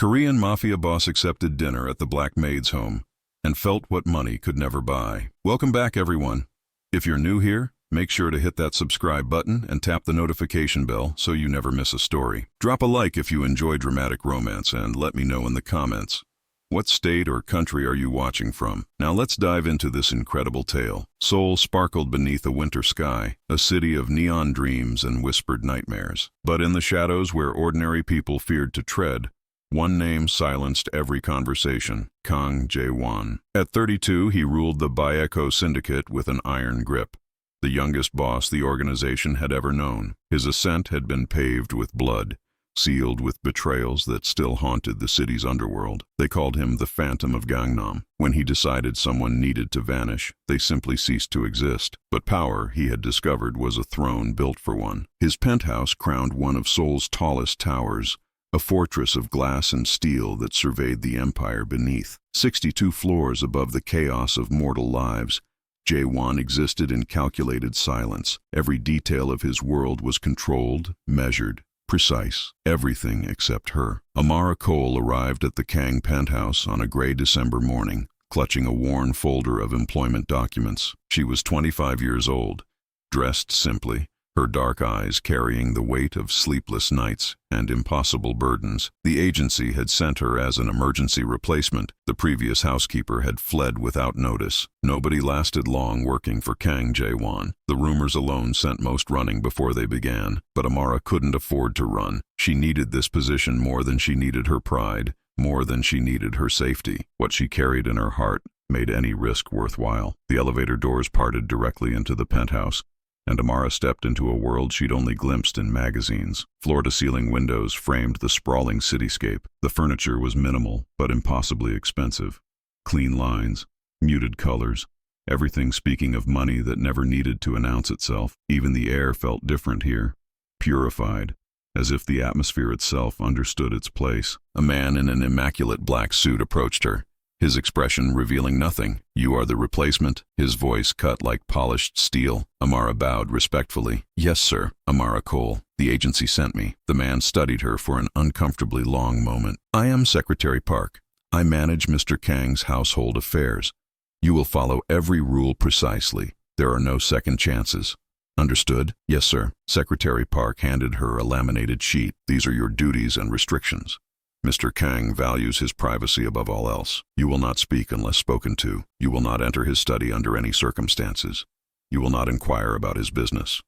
Korean Mafia boss accepted dinner at the Black Maid's home and felt what money could never buy. Welcome back, everyone. If you're new here, make sure to hit that subscribe button and tap the notification bell so you never miss a story. Drop a like if you enjoy dramatic romance and let me know in the comments. What state or country are you watching from? Now let's dive into this incredible tale. Seoul sparkled beneath a winter sky, a city of neon dreams and whispered nightmares. But in the shadows where ordinary people feared to tread, one name silenced every conversation: Kang Jae-won. At 32, he ruled the Baeko syndicate with an iron grip, the youngest boss the organization had ever known. His ascent had been paved with blood, sealed with betrayals that still haunted the city's underworld. They called him the Phantom of Gangnam. When he decided someone needed to vanish, they simply ceased to exist. But power, he had discovered, was a throne built for one. His penthouse crowned one of Seoul's tallest towers, a fortress of glass and steel that surveyed the empire beneath. 62 floors above the chaos of mortal lives, Jae-won existed in calculated silence. Every detail of his world was controlled, measured, precise. Everything except her. Amara Cole arrived at the Kang penthouse on a gray December morning, clutching a worn folder of employment documents. She was 25 years old, dressed simply, her dark eyes carrying the weight of sleepless nights and impossible burdens. The agency had sent her as an emergency replacement. The previous housekeeper had fled without notice. Nobody lasted long working for Kang Jae-won. The rumors alone sent most running before they began, but Amara couldn't afford to run. She needed this position more than she needed her pride, more than she needed her safety. What she carried in her heart made any risk worthwhile. The elevator doors parted directly into the penthouse, and Amara stepped into a world she'd only glimpsed in magazines. Floor-to-ceiling windows framed the sprawling cityscape. The furniture was minimal, but impossibly expensive. Clean lines, muted colors, everything speaking of money that never needed to announce itself. Even the air felt different here, purified, as if the atmosphere itself understood its place. A man in an immaculate black suit approached her, his expression revealing nothing. "You are the replacement?" His voice cut like polished steel. Amara bowed respectfully. "Yes, sir, Amara Cole. The agency sent me." The man studied her for an uncomfortably long moment. "I am Secretary Park. I manage Mr. Kang's household affairs. You will follow every rule precisely. There are no second chances." "Understood?" "Yes, sir." Secretary Park handed her a laminated sheet. "These are your duties and restrictions. Mr. Kang values his privacy above all else. You will not speak unless spoken to. You will not enter his study under any circumstances. You will not inquire about his business.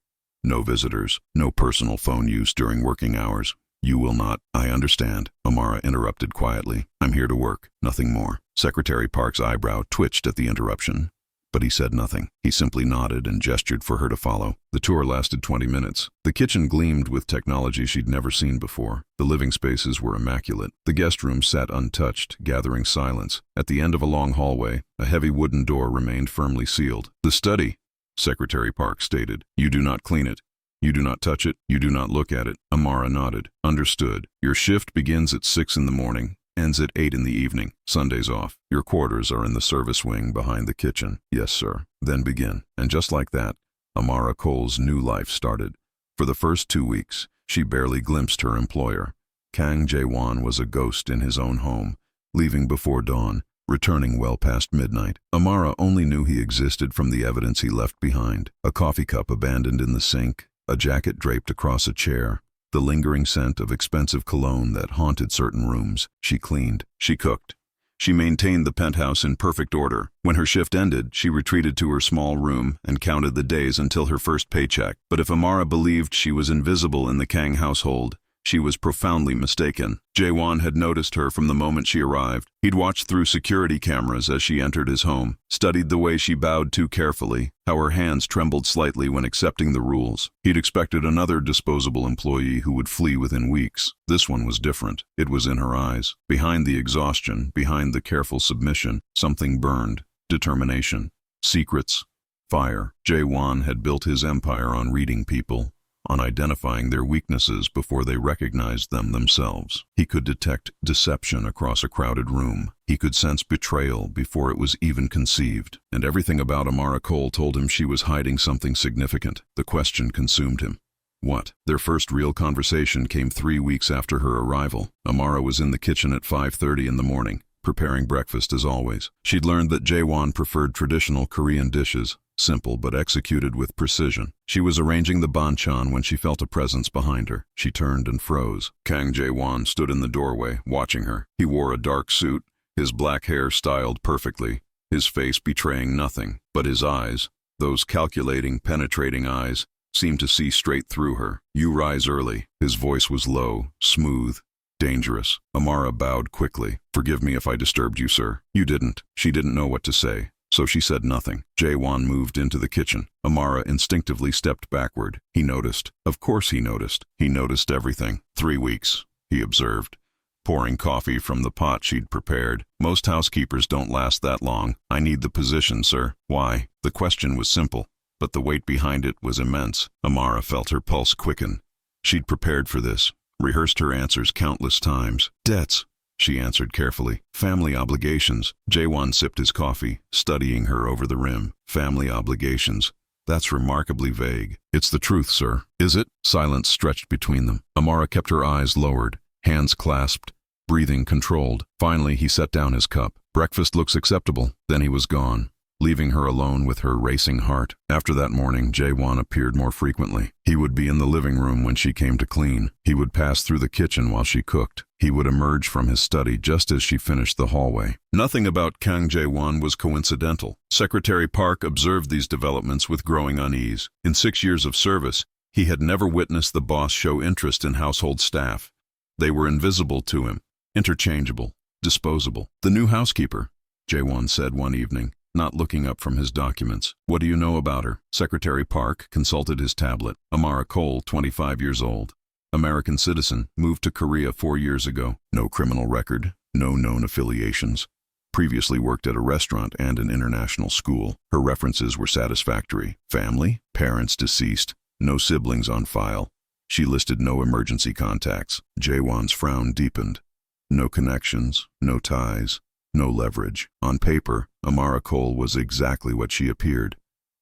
No visitors, no personal phone use during working hours. You will not—" "I understand," Amara interrupted quietly. "I'm here to work, nothing more." Secretary Park's eyebrow twitched at the interruption, but he said nothing. He simply nodded and gestured for her to follow. The tour lasted 20 minutes. The kitchen gleamed with technology she'd never seen before. The living spaces were immaculate. The guest room sat untouched, gathering silence. At the end of a long hallway, a heavy wooden door remained firmly sealed. "The study," Secretary Park stated. "You do not clean it. You do not touch it. You do not look at it." Amara nodded. "Understood. Your shift begins at 6 in the morning. Ends at 8 in the evening. Sundays off. Your quarters are in the service wing behind the kitchen." "Yes, sir." "Then begin." And just like that, Amara Cole's new life started. For the first 2 weeks, she barely glimpsed her employer. Kang Jae-won was a ghost in his own home, leaving before dawn, returning well past midnight. Amara only knew he existed from the evidence he left behind: a coffee cup abandoned in the sink, a jacket draped across a chair, the lingering scent of expensive cologne that haunted certain rooms. She cleaned. She cooked. She maintained the penthouse in perfect order. When her shift ended, she retreated to her small room and counted the days until her first paycheck. But if Amara believed she was invisible in the Kang household, she was profoundly mistaken. Jae-won had noticed her from the moment she arrived. He'd watched through security cameras as she entered his home, studied the way she bowed too carefully, how her hands trembled slightly when accepting the rules. He'd expected another disposable employee who would flee within weeks. This one was different. It was in her eyes. Behind the exhaustion, behind the careful submission, something burned. Determination. Secrets. Fire. Jae-won had built his empire on reading people, on identifying their weaknesses before they recognized them themselves. He could detect deception across a crowded room. He could sense betrayal before it was even conceived. And everything about Amara Cole told him she was hiding something significant. The question consumed him. What? Their first real conversation came 3 weeks after her arrival. Amara was in the kitchen at 5:30 in the morning, preparing breakfast as always. She'd learned that Jae-won preferred traditional Korean dishes, simple but executed with precision. She was arranging the banchan when she felt a presence behind her. She turned and froze. Kang Jae-won stood in the doorway, watching her. He wore a dark suit, his black hair styled perfectly, his face betraying nothing. But his eyes, those calculating, penetrating eyes, seemed to see straight through her. "You rise early." His voice was low, smooth, dangerous. Amara bowed quickly. "Forgive me if I disturbed you, sir." "You didn't." She didn't know what to say, so she said nothing. Jae-won moved into the kitchen. Amara instinctively stepped backward. He noticed. Of course he noticed. He noticed everything. 3 weeks, he observed, pouring coffee from the pot she'd prepared. "Most housekeepers don't last that long." "I need the position, sir." "Why?" The question was simple, but the weight behind it was immense. Amara felt her pulse quicken. She'd prepared for this, rehearsed her answers countless times. "Debts," she answered carefully. "Family obligations." Jae-won sipped his coffee, studying her over the rim. "Family obligations. That's remarkably vague." "It's the truth, sir." "Is it?" Silence stretched between them. Amara kept her eyes lowered, hands clasped, breathing controlled. Finally, he set down his cup. "Breakfast looks acceptable." Then he was gone, leaving her alone with her racing heart. After that morning, Jae-won appeared more frequently. He would be in the living room when she came to clean. He would pass through the kitchen while she cooked. He would emerge from his study just as she finished the hallway. Nothing about Kang Jae-won was coincidental. Secretary Park observed these developments with growing unease. In 6 years of service, he had never witnessed the boss show interest in household staff. They were invisible to him, interchangeable, disposable. "The new housekeeper," Jae-won said one evening, not looking up from his documents. "What do you know about her?" Secretary Park consulted his tablet. "Amara Cole, 25 years old. American citizen, moved to Korea 4 years ago. No criminal record, no known affiliations. Previously worked at a restaurant and an international school. Her references were satisfactory. Family, parents deceased, no siblings on file. She listed no emergency contacts." Jae-won's frown deepened. No connections, no ties, no leverage. On paper, Amara Cole was exactly what she appeared.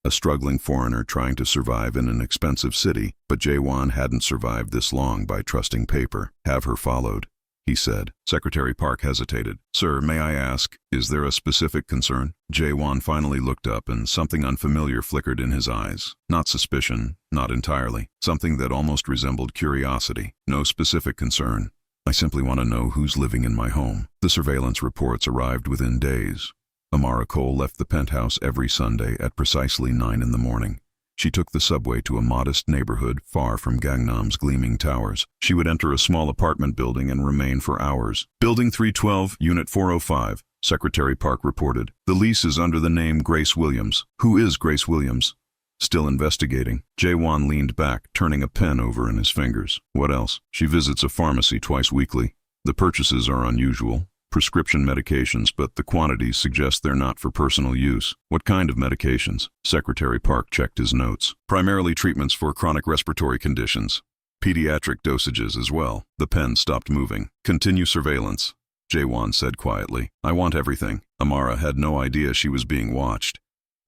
A struggling foreigner trying to survive in an expensive city, but Jae-won hadn't survived this long by trusting paper. "Have her followed," he said. Secretary Park hesitated. "Sir, may I ask, is there a specific concern?" Jae-won finally looked up and something unfamiliar flickered in his eyes. Not suspicion, not entirely. Something that almost resembled curiosity. "No specific concern. I simply want to know who's living in my home." The surveillance reports arrived within days. Amara Cole left the penthouse every Sunday at precisely 9 in the morning. She took the subway to a modest neighborhood far from Gangnam's gleaming towers. She would enter a small apartment building and remain for hours. "Building 312, Unit 405, Secretary Park reported. "The lease is under the name Grace Williams." "Who is Grace Williams?" "Still investigating." Jae-won leaned back, turning a pen over in his fingers. "What else?" "She visits a pharmacy twice weekly. The purchases are unusual. Prescription medications, but the quantities suggest they're not for personal use." "What kind of medications?" Secretary Park checked his notes. "Primarily treatments for chronic respiratory conditions. Pediatric dosages as well." The pen stopped moving. "Continue surveillance," Jae-won said quietly. "I want everything." Amara had no idea she was being watched.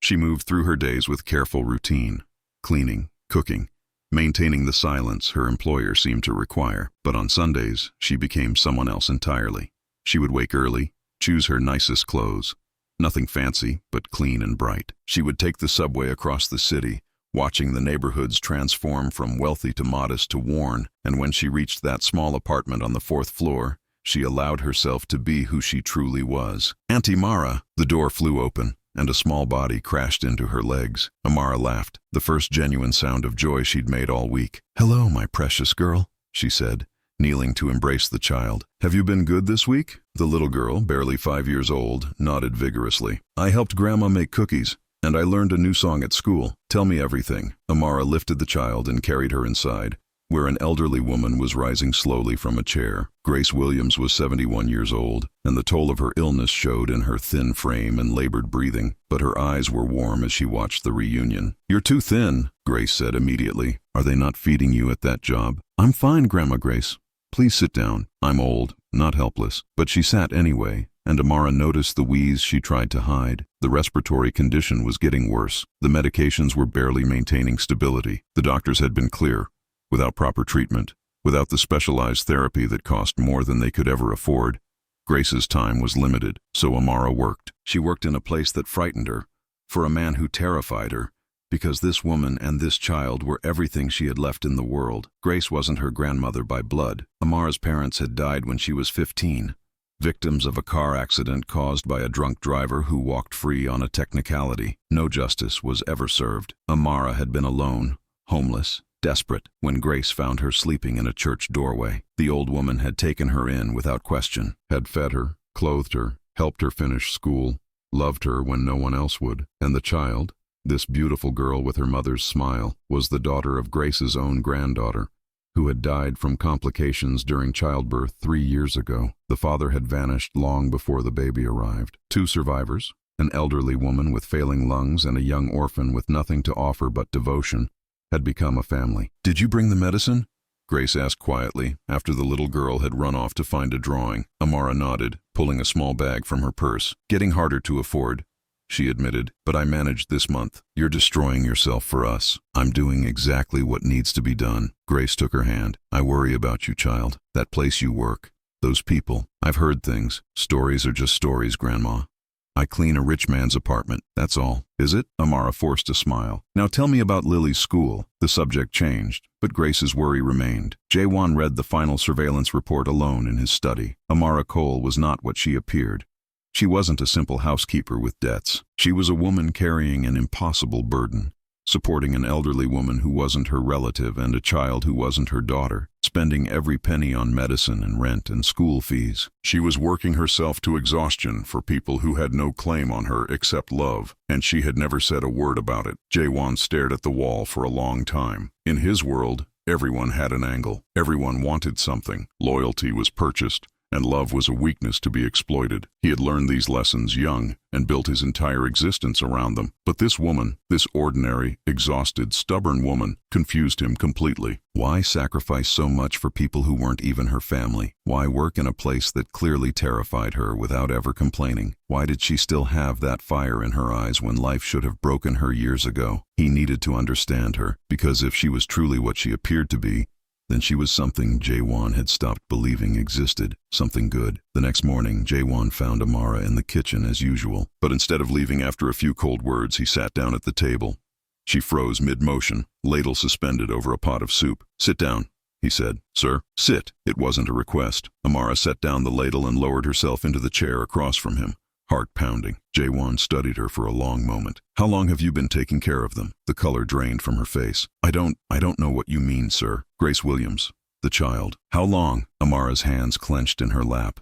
She moved through her days with careful routine, cleaning, cooking, maintaining the silence her employer seemed to require. But on Sundays, she became someone else entirely. She would wake early, choose her nicest clothes. Nothing fancy, but clean and bright. She would take the subway across the city, watching the neighborhoods transform from wealthy to modest to worn, and when she reached that small apartment on the 4th floor, she allowed herself to be who she truly was. "Auntie Mara!" The door flew open, and a small body crashed into her legs. Amara laughed, the first genuine sound of joy she'd made all week. "Hello, my precious girl," she said, kneeling to embrace the child. "Have you been good this week?" The little girl, barely 5 years old, nodded vigorously. "I helped Grandma make cookies, and I learned a new song at school. Tell me everything." Amara lifted the child and carried her inside, where an elderly woman was rising slowly from a chair. Grace Williams was 71 years old, and the toll of her illness showed in her thin frame and labored breathing, but her eyes were warm as she watched the reunion. "You're too thin," Grace said immediately. "Are they not feeding you at that job?" "I'm fine, Grandma Grace. Please sit down." "I'm old, not helpless." But she sat anyway, and Amara noticed the wheeze she tried to hide. The respiratory condition was getting worse. The medications were barely maintaining stability. The doctors had been clear. Without proper treatment, without the specialized therapy that cost more than they could ever afford, Grace's time was limited, so Amara worked. She worked in a place that frightened her, for a man who terrified her, because this woman and this child were everything she had left in the world. Grace wasn't her grandmother by blood. Amara's parents had died when she was 15, victims of a car accident caused by a drunk driver who walked free on a technicality. No justice was ever served. Amara had been alone, homeless, desperate, when Grace found her sleeping in a church doorway. The old woman had taken her in without question, had fed her, clothed her, helped her finish school, loved her when no one else would. And the child, this beautiful girl with her mother's smile, was the daughter of Grace's own granddaughter, who had died from complications during childbirth 3 years ago. The father had vanished long before the baby arrived. 2 survivors, an elderly woman with failing lungs and a young orphan with nothing to offer but devotion, had become a family. "Did you bring the medicine?" Grace asked quietly, after the little girl had run off to find a drawing. Amara nodded, pulling a small bag from her purse. "Getting harder to afford," she admitted, "but I managed this month." "You're destroying yourself for us." "I'm doing exactly what needs to be done." Grace took her hand. "I worry about you, child. That place you work. Those people. I've heard things. Stories are just stories, Grandma. I clean a rich man's apartment, that's all." "Is it?" Amara forced a smile. "Now tell me about Lily's school." The subject changed, but Grace's worry remained. Jaewon read the final surveillance report alone in his study. Amara Cole was not what she appeared. She wasn't a simple housekeeper with debts. She was a woman carrying an impossible burden, supporting an elderly woman who wasn't her relative and a child who wasn't her daughter, spending every penny on medicine and rent and school fees. She was working herself to exhaustion for people who had no claim on her except love, and she had never said a word about it. Jaewon stared at the wall for a long time. In his world, everyone had an angle. Everyone wanted something. Loyalty was purchased, and love was a weakness to be exploited. He had learned these lessons young and built his entire existence around them. But this woman, this ordinary, exhausted, stubborn woman, confused him completely. Why sacrifice so much for people who weren't even her family? Why work in a place that clearly terrified her without ever complaining? Why did she still have that fire in her eyes when life should have broken her years ago? He needed to understand her, because if she was truly what she appeared to be, then she was something Jaewon had stopped believing existed, something good. The next morning, Jaewon found Amara in the kitchen as usual, but instead of leaving after a few cold words, he sat down at the table. She froze mid-motion, ladle suspended over a pot of soup. "Sit down," he said. "Sir?" "Sit." It wasn't a request. Amara set down the ladle and lowered herself into the chair across from him, heart pounding. Jaewon studied her for a long moment. "How long have you been taking care of them?" The color drained from her face. I don't know what you mean, sir." "Grace Williams, the child." "How long?" Amara's hands clenched in her lap.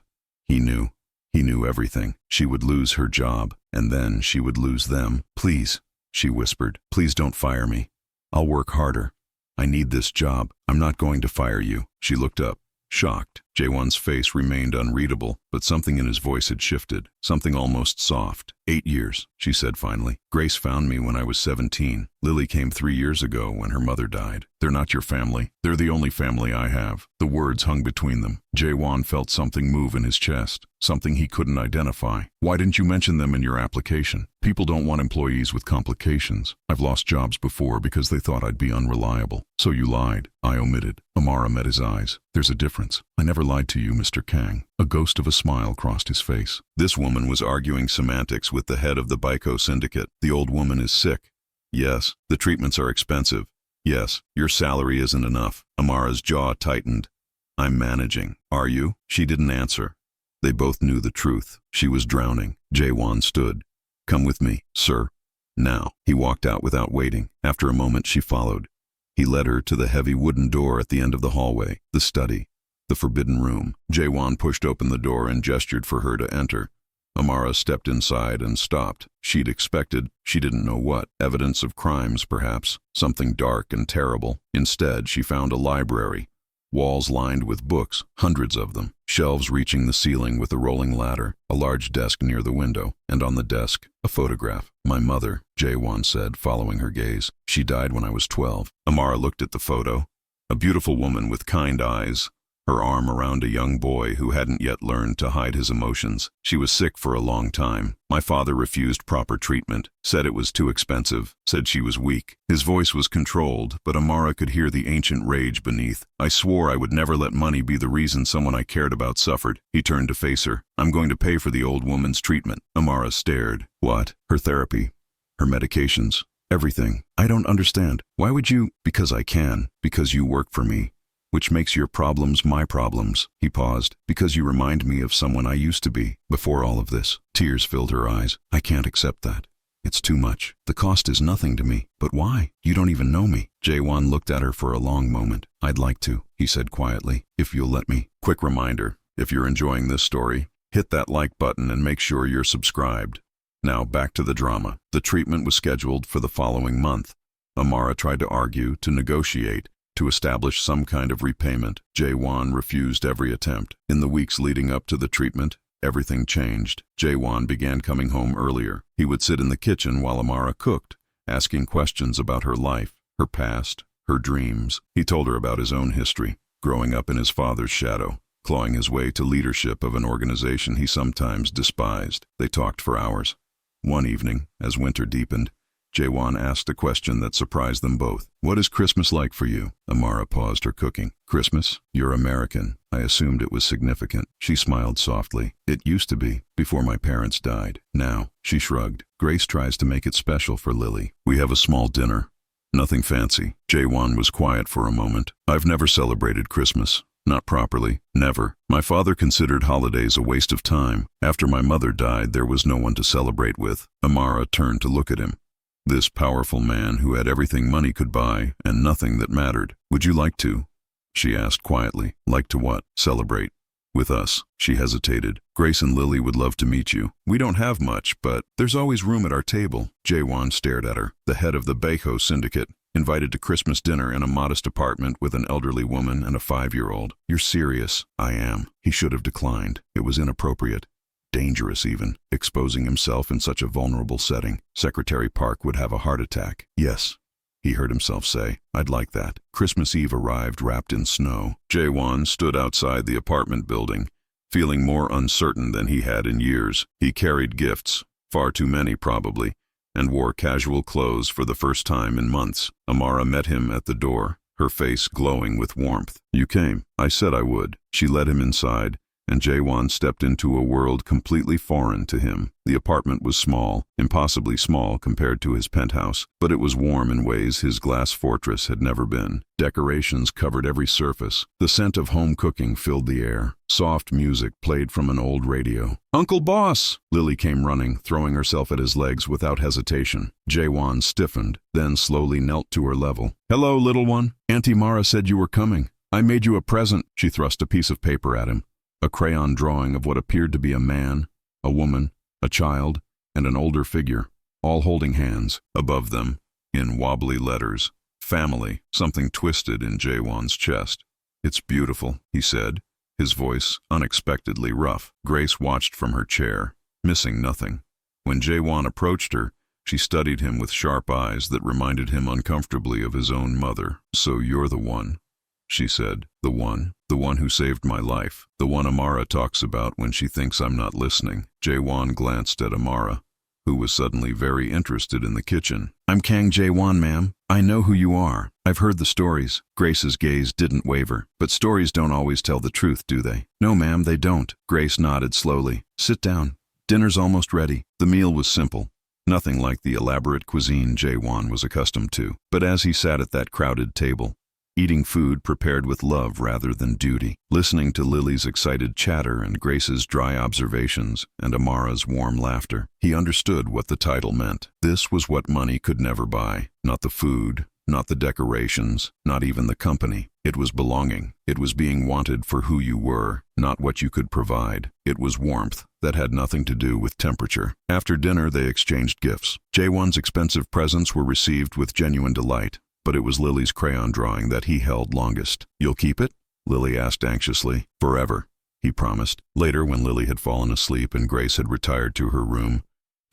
He knew. He knew everything. She would lose her job, and then she would lose them. "Please," she whispered. "Please don't fire me. I'll work harder. I need this job." "I'm not going to fire you." She looked up, shocked. Jaewon's face remained unreadable, but something in his voice had shifted, something almost soft. 8 years, she said finally. "Grace found me when I was 17. Lily came 3 years ago when her mother died. They're not your family. They're the only family I have." The words hung between them. Jaewon felt something move in his chest, something he couldn't identify. "Why didn't you mention them in your application? People don't want employees with complications. I've lost jobs before because they thought I'd be unreliable. So you lied." "I omitted." Amara met his eyes. "There's a difference. I never lied to you, Mr. Kang." A ghost of a smile crossed his face. This woman was arguing semantics with the head of the Baiko syndicate. "The old woman is sick. Yes. The treatments are expensive. Yes. Your salary isn't enough." Amara's jaw tightened. "I'm managing." "Are you?" She didn't answer. They both knew the truth. She was drowning. Jaewon stood. "Come with me, sir. Now." He walked out without waiting. After a moment she followed. He led her to the heavy wooden door at the end of the hallway, the study, the forbidden room. Jaewon pushed open the door and gestured for her to enter. Amara stepped inside and stopped. She'd expected, she didn't know what, evidence of crimes perhaps, something dark and terrible. Instead, she found a library, walls lined with books, hundreds of them, shelves reaching the ceiling with a rolling ladder, a large desk near the window, and on the desk, a photograph. "My mother," Jaewon said, following her gaze. "She died when I was 12. Amara looked at the photo. A beautiful woman with kind eyes, her arm around a young boy who hadn't yet learned to hide his emotions. She was sick for a long time. My father refused proper treatment, said it was too expensive, said she was weak. His voice was controlled, but Amara could hear the ancient rage beneath. I swore I would never let money be the reason someone I cared about suffered. He turned to face her. I'm going to pay for the old woman's treatment. Amara stared. What? Her therapy? Her medications? Everything. I don't understand. Why would you? Because I can. Because you work for me. Which makes your problems my problems. He paused. Because you remind me of someone I used to be, before all of this. Tears filled her eyes. I can't accept that. It's too much. The cost is nothing to me. But why? You don't even know me. Jaewon looked at her for a long moment. I'd like to, he said quietly, if you'll let me. Quick reminder, if you're enjoying this story, hit that like button and make sure you're subscribed. Now back to the drama. The treatment was scheduled for the following month. Amara tried to argue, to negotiate, to establish some kind of repayment. Jaewon refused every attempt. In the weeks leading up to the treatment, everything changed. Jaewon began coming home earlier. He would sit in the kitchen while Amara cooked, asking questions about her life, her past, her dreams. He told her about his own history, growing up in his father's shadow, clawing his way to leadership of an organization he sometimes despised. They talked for hours. One evening, as winter deepened, Jaewon asked a question that surprised them both. What is Christmas like for you? Amara paused her cooking. Christmas? You're American. I assumed it was significant. She smiled softly. It used to be, before my parents died. Now, she shrugged. Grace tries to make it special for Lily. We have a small dinner. Nothing fancy. Jaewon was quiet for a moment. I've never celebrated Christmas. Not properly. Never. My father considered holidays a waste of time. After my mother died, there was no one to celebrate with. Amara turned to look at him. This powerful man who had everything money could buy and nothing that mattered. Would you like to? She asked quietly. Like to what? Celebrate. With us. She hesitated. Grace and Lily would love to meet you. We don't have much, but there's always room at our table. Jaewon stared at her. The head of the Beho syndicate, invited to Christmas dinner in a modest apartment with an elderly woman and a 5-year-old. You're serious? I am. He should have declined. It was inappropriate. Dangerous even, exposing himself in such a vulnerable setting. Secretary Park would have a heart attack. Yes, he heard himself say. I'd like that. Christmas Eve arrived wrapped in snow. Jaewon stood outside the apartment building, feeling more uncertain than he had in years. He carried gifts, far too many probably, and wore casual clothes for the first time in months. Amara met him at the door, her face glowing with warmth. You came. I said I would. She led him inside, and Jaewon stepped into a world completely foreign to him. The apartment was small, impossibly small compared to his penthouse, but it was warm in ways his glass fortress had never been. Decorations covered every surface. The scent of home cooking filled the air. Soft music played from an old radio. Uncle Boss! Lily came running, throwing herself at his legs without hesitation. Jaewon stiffened, then slowly knelt to her level. Hello, little one. Auntie Mara said you were coming. I made you a present. She thrust a piece of paper at him. A crayon drawing of what appeared to be a man, a woman, a child, and an older figure, all holding hands. Above them, in wobbly letters, family, something twisted in Jaewon's chest. It's beautiful, he said, his voice unexpectedly rough. Grace watched from her chair, missing nothing. When Jaewon approached her, she studied him with sharp eyes that reminded him uncomfortably of his own mother. So you're the one, she said. The one who saved my life. The one Amara talks about when she thinks I'm not listening. Jaewon glanced at Amara, who was suddenly very interested in the kitchen. I'm Kang Jaewon, ma'am. I know who you are. I've heard the stories. Grace's gaze didn't waver. But stories don't always tell the truth, do they? No, ma'am, they don't. Grace nodded slowly. Sit down. Dinner's almost ready. The meal was simple. Nothing like the elaborate cuisine Jaewon was accustomed to. But as he sat at that crowded table, eating food prepared with love rather than duty, listening to Lily's excited chatter and Grace's dry observations and Amara's warm laughter, he understood what the title meant. This was what money could never buy. Not the food, not the decorations, not even the company. It was belonging. It was being wanted for who you were, not what you could provide. It was warmth that had nothing to do with temperature. After dinner, they exchanged gifts. Jaewon's expensive presents were received with genuine delight, but it was Lily's crayon drawing that he held longest. You'll keep it? Lily asked anxiously. Forever, he promised. Later, when Lily had fallen asleep and Grace had retired to her room,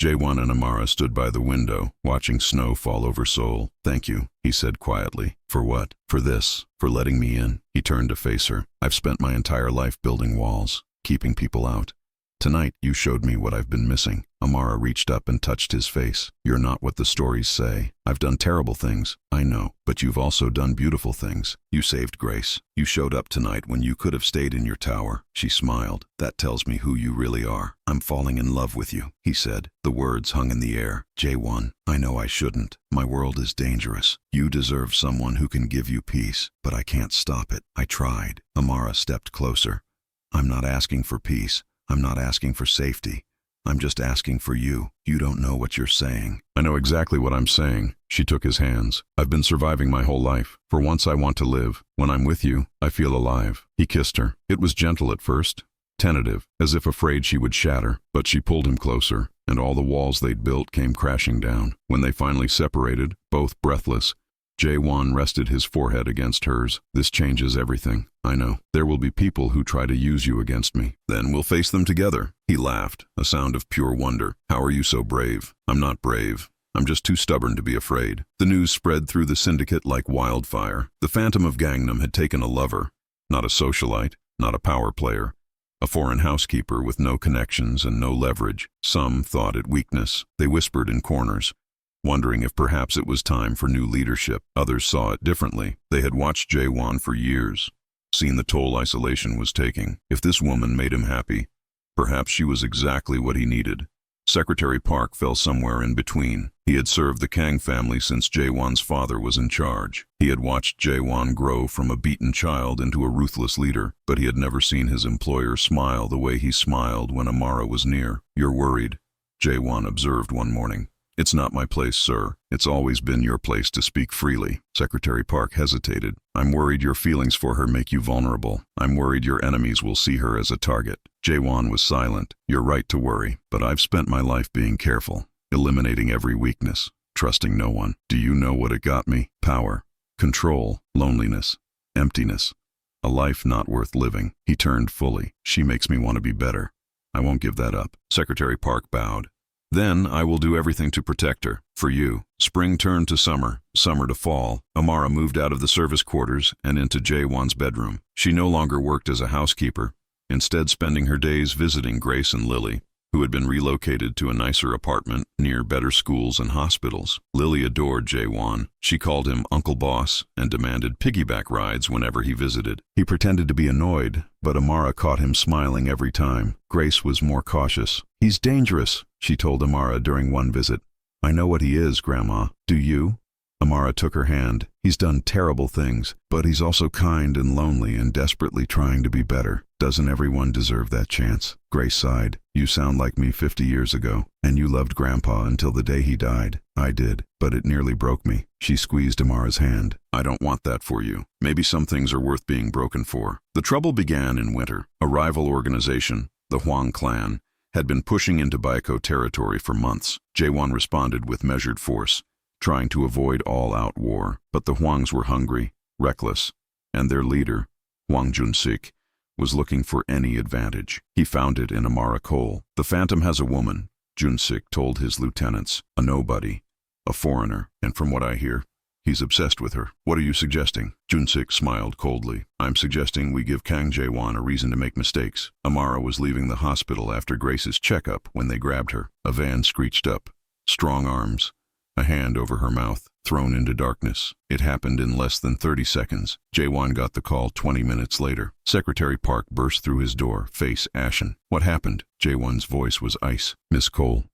Jae-won and Amara stood by the window, watching snow fall over Seoul. "Thank you," he said quietly. "For what?" "For this. For letting me in." He turned to face her. "I've spent my entire life building walls, keeping people out. Tonight, you showed me what I've been missing." Amara reached up and touched his face. "You're not what the stories say. I've done terrible things, I know, but you've also done beautiful things. You saved Grace. You showed up tonight when you could have stayed in your tower." She smiled. "That tells me who you really are." "I'm falling in love with you," he said. The words hung in the air. "Jae-won, I know I shouldn't. My world is dangerous. You deserve someone who can give you peace, but I can't stop it. I tried." Amara stepped closer. "I'm not asking for peace. I'm not asking for safety. I'm just asking for you. You don't know what you're saying." "I know exactly what I'm saying." She took his hands. "I've been surviving my whole life. For once I want to live. When I'm with you, I feel alive." He kissed her. It was gentle at first, tentative, as if afraid she would shatter, but she pulled him closer, and all the walls they'd built came crashing down. When they finally separated, both breathless, Jae-won rested his forehead against hers. "This changes everything. I know. There will be people who try to use you against me. Then we'll face them together." He laughed, a sound of pure wonder. "How are you so brave?" "I'm not brave. I'm just too stubborn to be afraid." The news spread through the syndicate like wildfire. The Phantom of Gangnam had taken a lover, not a socialite, not a power player, a foreign housekeeper with no connections and no leverage. Some thought it weakness. They whispered in corners, wondering if perhaps it was time for new leadership. Others saw it differently. They had watched Jae-won for years, seen the toll isolation was taking. If this woman made him happy, perhaps she was exactly what he needed. Secretary Park fell somewhere in between. He had served the Kang family since Jae-won's father was in charge. He had watched Jae-won grow from a beaten child into a ruthless leader, but he had never seen his employer smile the way he smiled when Amara was near. "You're worried," Jae-won observed one morning. "It's not my place, sir. It's always been your place to speak freely." Secretary Park hesitated. "I'm worried your feelings for her make you vulnerable. I'm worried your enemies will see her as a target." Jae-won was silent. "You're right to worry, but I've spent my life being careful, eliminating every weakness, trusting no one. Do you know what it got me? Power, control, loneliness, emptiness. A life not worth living." He turned fully. "She makes me want to be better. I won't give that up." Secretary Park bowed. "Then I will do everything to protect her. For you." Spring turned to summer, summer to fall. Amara moved out of the service quarters and into Jae-won's bedroom. She no longer worked as a housekeeper, instead spending her days visiting Grace and Lily, who had been relocated to a nicer apartment near better schools and hospitals. Lily adored Jae-won. She called him Uncle Boss and demanded piggyback rides whenever he visited. He pretended to be annoyed, but Amara caught him smiling every time. Grace was more cautious. "He's dangerous," she told Amara during one visit. "I know what he is, Grandma. Do you?" Amara took her hand. "He's done terrible things, but he's also kind and lonely and desperately trying to be better. Doesn't everyone deserve that chance?" Grace sighed. "You sound like me 50 years ago, and you loved Grandpa until the day he died." "I did, but it nearly broke me." She squeezed Amara's hand. "I don't want that for you. Maybe some things are worth being broken for." The trouble began in winter. A rival organization, the Hwang clan, had been pushing into Baiko territory for months. Jae-won responded with measured force, trying to avoid all-out war. But the Hwangs were hungry, reckless, and their leader, Hwang Jun-sik, was looking for any advantage. He found it in Amara Cole. "The Phantom has a woman," Jun-sik told his lieutenants. "A nobody, a foreigner, and from what I hear, he's obsessed with her." "What are you suggesting?" Jun-sik smiled coldly. "I'm suggesting we give Kang Jae-won a reason to make mistakes." Amara was leaving the hospital after Grace's checkup when they grabbed her. A van screeched up. Strong arms, a hand over her mouth, thrown into darkness. It happened in less than 30 seconds. Jae-won got the call 20 minutes later. Secretary Park burst through his door, face ashen. "What happened?" Jae-won's voice was ice. "Miss Cole.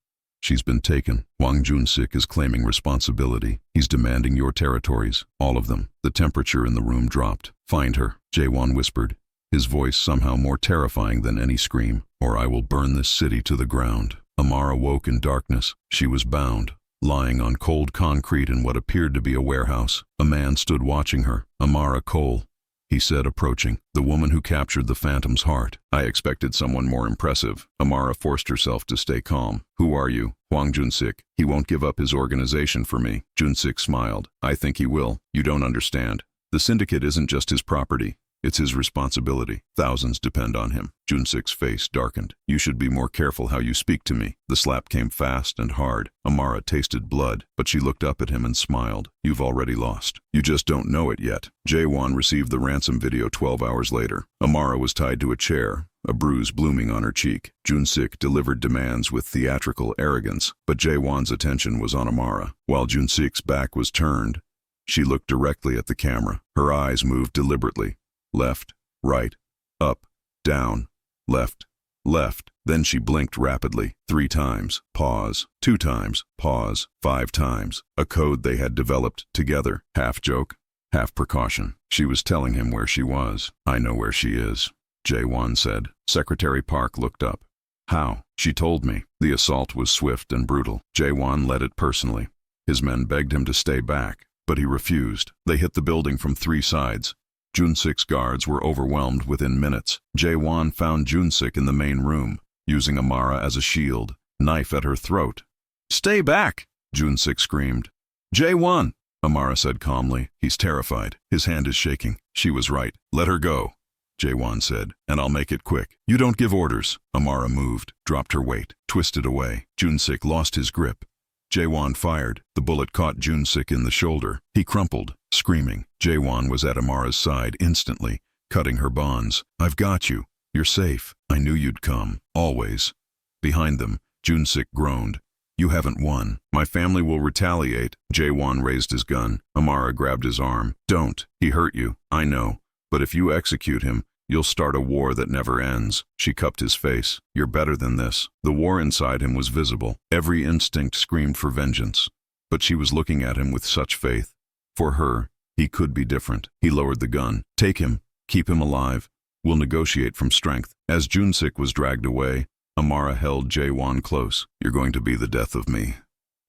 She's been taken. Hwang Jun-sik is claiming responsibility. He's demanding your territories, all of them." The temperature in the room dropped. "Find her," Jae-won whispered, his voice somehow more terrifying than any scream, "or I will burn this city to the ground." Amara woke in darkness. She was bound, lying on cold concrete in what appeared to be a warehouse. A man stood watching her. "Amara Cole," he said, approaching. "The woman who captured the Phantom's heart." I expected someone more impressive. Amara forced herself to stay calm. "Who are you?" "Hwang Jun-sik. He won't give up his organization for me." Jun-sik smiled. "I think he will. You don't understand. The syndicate isn't just his property. It's his responsibility. Thousands depend on him. Junsik's face darkened. You should be more careful how you speak to me. The slap came fast and hard. Amara tasted blood, but she looked up at him and smiled. You've already lost. You just don't know it yet. Jae-won received the ransom video 12 hours later. Amara was tied to a chair, a bruise blooming on her cheek. Junsik delivered demands with theatrical arrogance, but Jae-won's attention was on Amara. While Junsik's back was turned, she looked directly at the camera. Her eyes moved deliberately. Left, right, up, down, left, left. Then she blinked rapidly. 3 times, pause. 2 times, pause. 5 times. A code they had developed together. Half joke, half precaution. She was telling him where she was. I know where she is, Jae-won said. Secretary Park looked up. How? She told me. The assault was swift and brutal. Jae-won led it personally. His men begged him to stay back, but he refused. They hit the building from 3 sides. Junsik's guards were overwhelmed within minutes. Jae-won found Junsik in the main room, using Amara as a shield, knife at her throat. Stay back, Junsik screamed. Jae-won, Amara said calmly. He's terrified. His hand is shaking. She was right. Let her go, Jae-won said, and I'll make it quick. You don't give orders. Amara moved, dropped her weight, twisted away. Junsik lost his grip. Jae-won fired. The bullet caught Junsik in the shoulder. He crumpled, screaming. Jae-won was at Amara's side instantly, cutting her bonds. I've got you. You're safe. I knew you'd come. Always. Behind them, Junsik groaned. You haven't won. My family will retaliate. Jae-won raised his gun. Amara grabbed his arm. Don't. He hurt you. I know. But if you execute him, you'll start a war that never ends. She cupped his face. You're better than this. The war inside him was visible. Every instinct screamed for vengeance. But she was looking at him with such faith. For her, he could be different. He lowered the gun. Take him. Keep him alive. We'll negotiate from strength. As Junsik was dragged away, Amara held Jae-won close. You're going to be the death of me,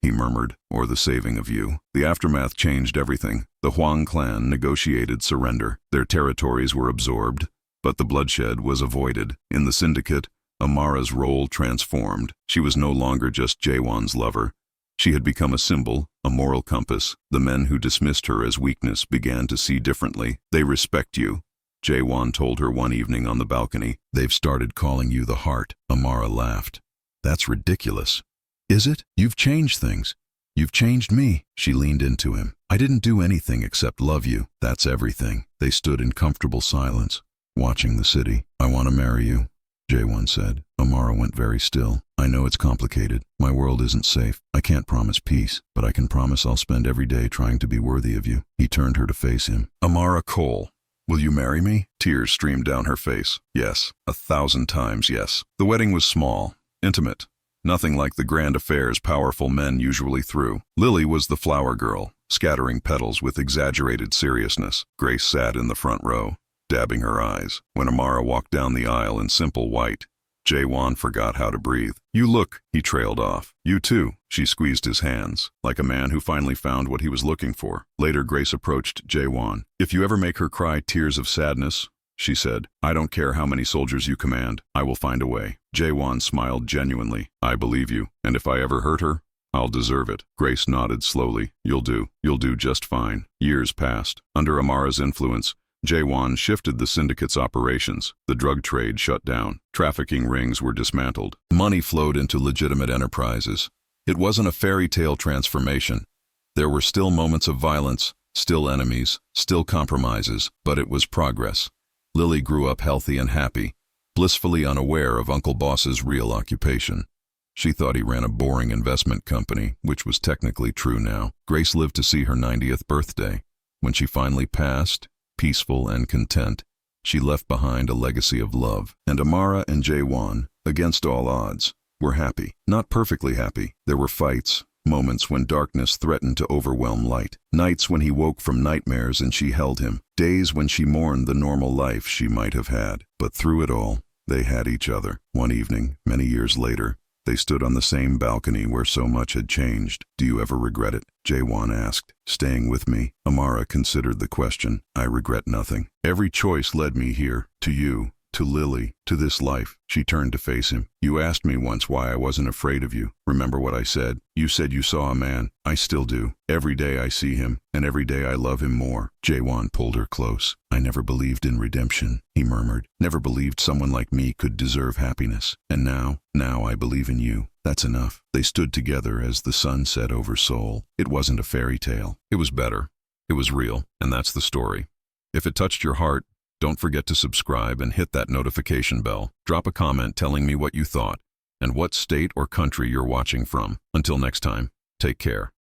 he murmured, or the saving of you. The aftermath changed everything. The Hwang clan negotiated surrender. Their territories were absorbed, but the bloodshed was avoided. In the syndicate, Amara's role transformed. She was no longer just Jae-won's lover. She had become a symbol, a moral compass. The men who dismissed her as weakness began to see differently. They respect you, Jae-won told her one evening on the balcony. They've started calling you the Heart. Amara laughed. That's ridiculous. Is it? You've changed things. You've changed me. She leaned into him. I didn't do anything except love you. That's everything. They stood in comfortable silence, watching the city. I want to marry you, Jae-won said. Amara went very still. I know it's complicated. My world isn't safe. I can't promise peace, but I can promise I'll spend every day trying to be worthy of you. He turned her to face him. Amara Cole, will you marry me? Tears streamed down her face. Yes, 1,000 times yes. The wedding was small, intimate. Nothing like the grand affairs powerful men usually threw. Lily was the flower girl, scattering petals with exaggerated seriousness. Grace sat in the front row, dabbing her eyes. When Amara walked down the aisle in simple white, Jae-won forgot how to breathe. You look, he trailed off. You too. She squeezed his hands, like a man who finally found what he was looking for. Later, Grace approached Jae-won. If you ever make her cry tears of sadness, she said, I don't care how many soldiers you command, I will find a way. Jae-won smiled genuinely. I believe you, and if I ever hurt her, I'll deserve it. Grace nodded slowly. You'll do just fine. Years passed. Under Amara's influence, Jae-won shifted the syndicate's operations. The drug trade shut down. Trafficking rings were dismantled. Money flowed into legitimate enterprises. It wasn't a fairy tale transformation. There were still moments of violence, still enemies, still compromises, but it was progress. Lily grew up healthy and happy, blissfully unaware of Uncle Boss's real occupation. She thought he ran a boring investment company, which was technically true now. Grace lived to see her 90th birthday. When she finally passed, peaceful and content, she left behind a legacy of love. And Amara and Jae-won, against all odds, were happy. Not perfectly happy. There were fights, moments when darkness threatened to overwhelm light. Nights when he woke from nightmares and she held him. Days when she mourned the normal life she might have had. But through it all, they had each other. One evening, many years later, they stood on the same balcony where so much had changed. Do you ever regret it? Jae-won asked, staying with me. Amara considered the question. I regret nothing. Every choice led me here, to you, to Lily, to this life. She turned to face him. You asked me once why I wasn't afraid of you. Remember what I said? You said you saw a man. I still do. Every day I see him, and every day I love him more. Jae-won pulled her close. I never believed in redemption, he murmured. Never believed someone like me could deserve happiness. And now I believe in you. That's enough. They stood together as the sun set over Seoul. It wasn't a fairy tale. It was better. It was real, and that's the story. If it touched your heart, don't forget to subscribe and hit that notification bell. Drop a comment telling me what you thought and what state or country you're watching from. Until next time, take care.